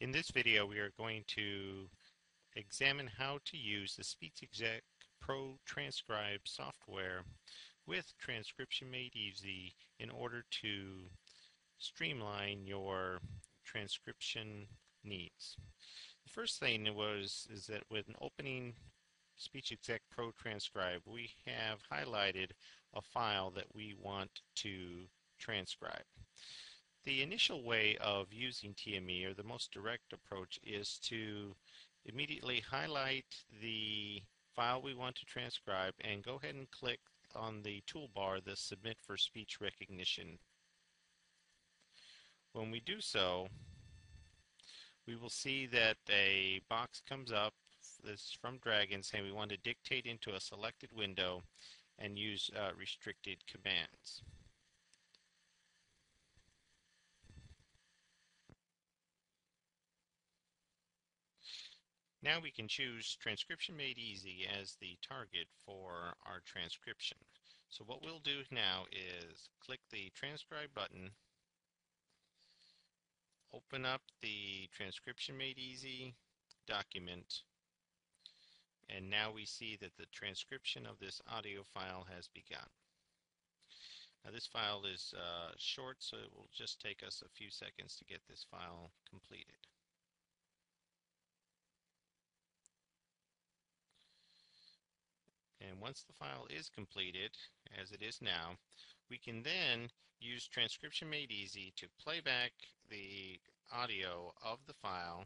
In this video, we are going to examine how to use the SpeechExec Pro Transcribe software with Transcription Made Easy in order to streamline your transcription needs. The first thing is that with an opening SpeechExec Pro Transcribe, we have highlighted a file that we want to transcribe. The initial way of using TME, or the most direct approach, is to immediately highlight the file we want to transcribe and go ahead and click on the toolbar, the Submit for Speech Recognition. When we do so, we will see that a box comes up. This is from Dragon, saying we want to dictate into a selected window and use restricted commands. Now we can choose Transcription Made Easy as the target for our transcription. So what we'll do now is click the Transcribe button, open up the Transcription Made Easy document, and now we see that the transcription of this audio file has begun. Now this file is short, so it will just take us a few seconds to get this file completed. And once the file is completed, as it is now, we can then use Transcription Made Easy to play back the audio of the file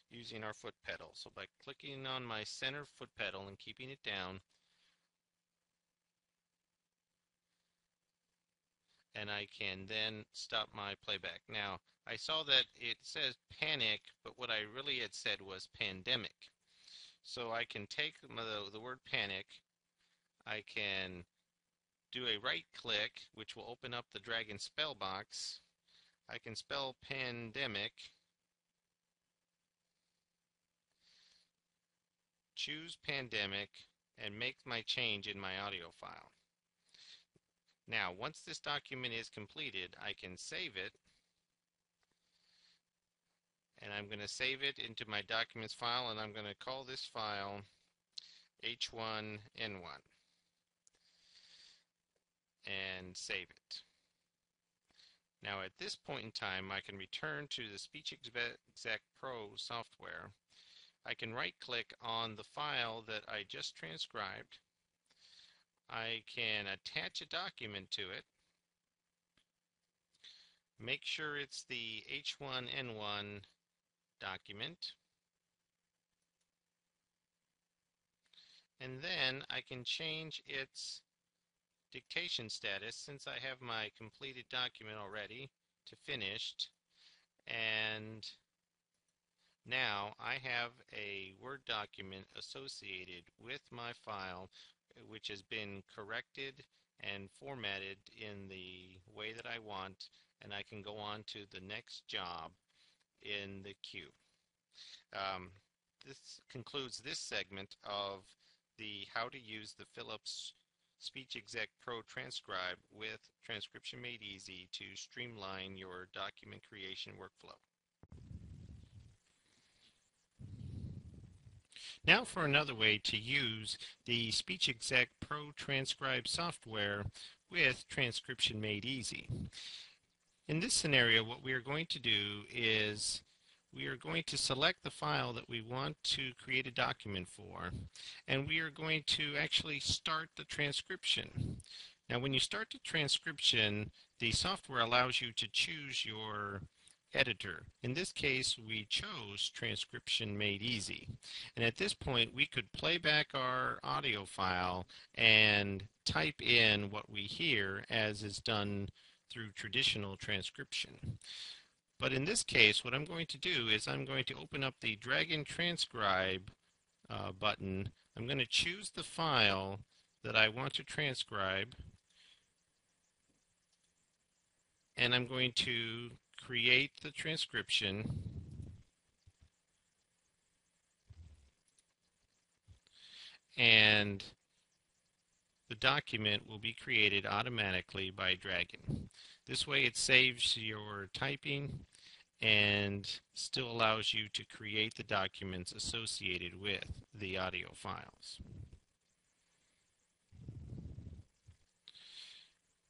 using our foot pedal. So by clicking on my center foot pedal and keeping it down, and I can then stop my playback. Now, I saw that it says panic, but what I really had said was pandemic. So I can take the word panic, I can do a right click, which will open up the Dragon spell box. I can spell pandemic, choose pandemic, and make my change in my audio file. Now, once this document is completed, I can save it. And I'm going to save it into my documents file, and I'm going to call this file H1N1 and save it. Now at this point in time, I can return to the SpeechExec Pro software. I can right click on the file that I just transcribed. I can attach a document to it. Make sure it's the H1N1 document, and then I can change its dictation status, since I have my completed document already, to finished, and now I have a Word document associated with my file which has been corrected and formatted in the way that I want, and I can go on to the next job in the queue. This concludes this segment of the how to use the Philips SpeechExec Pro Transcribe with Transcription Made Easy to streamline your document creation workflow. Now for another way to use the SpeechExec Pro Transcribe software with Transcription Made Easy. In this scenario, what we are going to do is we are going to select the file that we want to create a document for, and we are going to actually start the transcription. Now when you start the transcription, the software allows you to choose your editor. In this case, we chose Transcription Made Easy. And at this point, we could play back our audio file and type in what we hear, as is done through traditional transcription. But in this case, what I'm going to do is I'm going to open up the Dragon Transcribe button. I'm going to choose the file that I want to transcribe, and I'm going to create the transcription, and the document will be created automatically by Dragon. This way it saves your typing, and still allows you to create the documents associated with the audio files.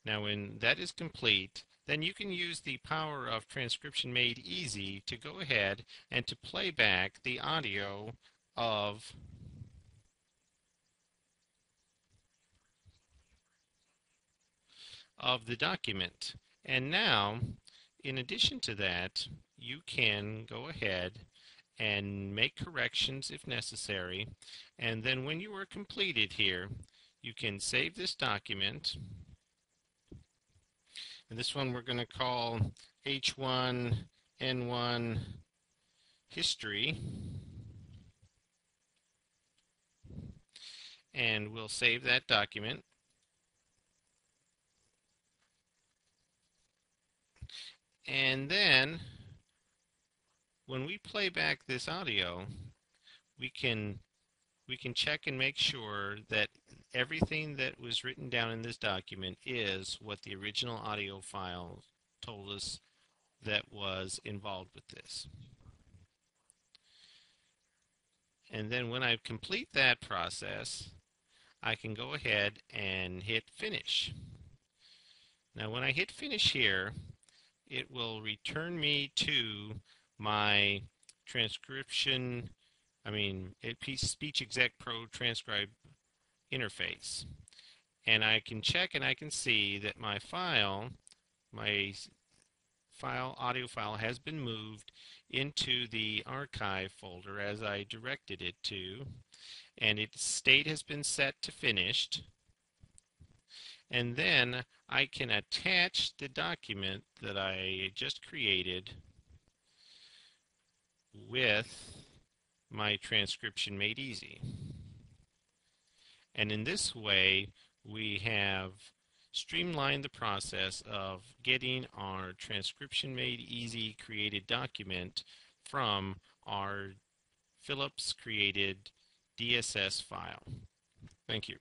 Now when that is complete, then you can use the power of Transcription Made Easy to go ahead and to play back the audio of the document. And now, in addition to that, you can go ahead and make corrections if necessary. And then when you are completed here, you can save this document. And this one we're going to call H1N1 History. And we'll save that document. And then when we play back this audio, we can check and make sure that everything that was written down in this document is what the original audio file told us that was involved with this. And then when I complete that process, I can go ahead and hit finish. Now when I hit finish here, it will return me to my transcription, Speech Exec Pro Transcribe interface. And I can check and I can see that my audio file has been moved into the archive folder as I directed it to, and its state has been set to finished. And then I can attach the document that I just created with my Transcription Made Easy. And in this way, we have streamlined the process of getting our Transcription Made Easy created document from our Phillips created DSS file. Thank you.